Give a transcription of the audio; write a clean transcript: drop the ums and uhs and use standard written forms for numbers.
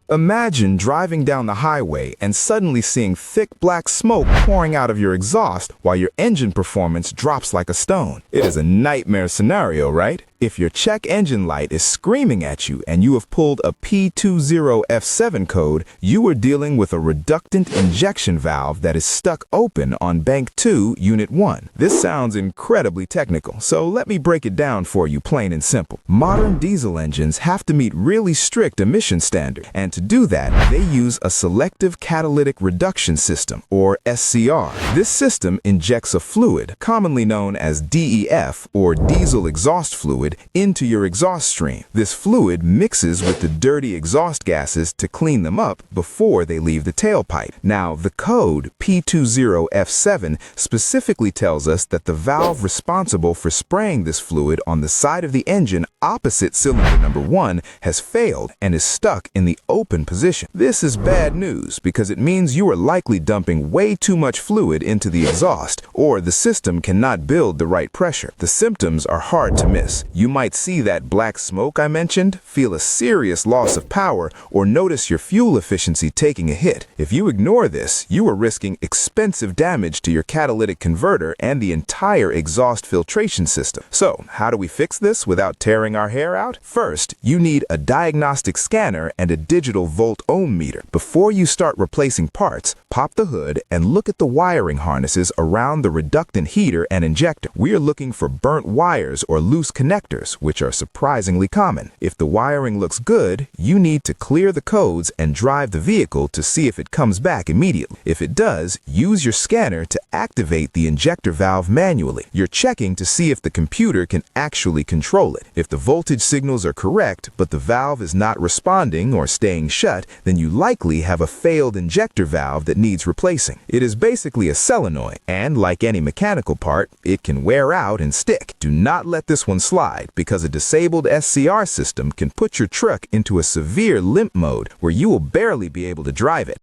Imagine driving down the highway and suddenly seeing thick black smoke pouring out of your exhaust while your engine performance drops like a stone. It is a nightmare scenario, right? If your check engine light is screaming at you and you have pulled a P20F7 code, you are dealing with a reductant injection valve that is stuck open on Bank 2, Unit 1. This sounds incredibly technical, so let me break it down for you plain and simple. Modern diesel engines have to meet really strict emission standards, and to do that, they use a selective catalytic reduction system, or SCR. This system injects a fluid, commonly known as DEF, or diesel exhaust fluid, into your exhaust stream. This fluid mixes with the dirty exhaust gases to clean them up before they leave the tailpipe. Now, the code P20F7 specifically tells us that the valve responsible for spraying this fluid on the side of the engine opposite cylinder number 1 has failed and is stuck in the open position. This is bad news because it means you are likely dumping way too much fluid into the exhaust, or the system cannot build the right pressure. The symptoms are hard to miss. You might see that black smoke I mentioned, feel a serious loss of power, or notice your fuel efficiency taking a hit. If you ignore this, you are risking expensive damage to your catalytic converter and the entire exhaust filtration system. So, how do we fix this without tearing our hair out? First, you need a diagnostic scanner and a digital volt-ohm meter. Before you start replacing parts, pop the hood and look at the wiring harnesses around the reductant heater and injector. We are looking for burnt wires or loose connectors, which are surprisingly common. If the wiring looks good, you need to clear the codes and drive the vehicle to see if it comes back immediately. If it does, use your scanner to activate the injector valve manually. You're checking to see if the computer can actually control it. If the voltage signals are correct, but the valve is not responding or staying shut, then you likely have a failed injector valve that needs replacing. It is basically a solenoid, and like any mechanical part, it can wear out and stick. Do not let this one slide, because a disabled SCR system can put your truck into a severe limp mode where you will barely be able to drive it.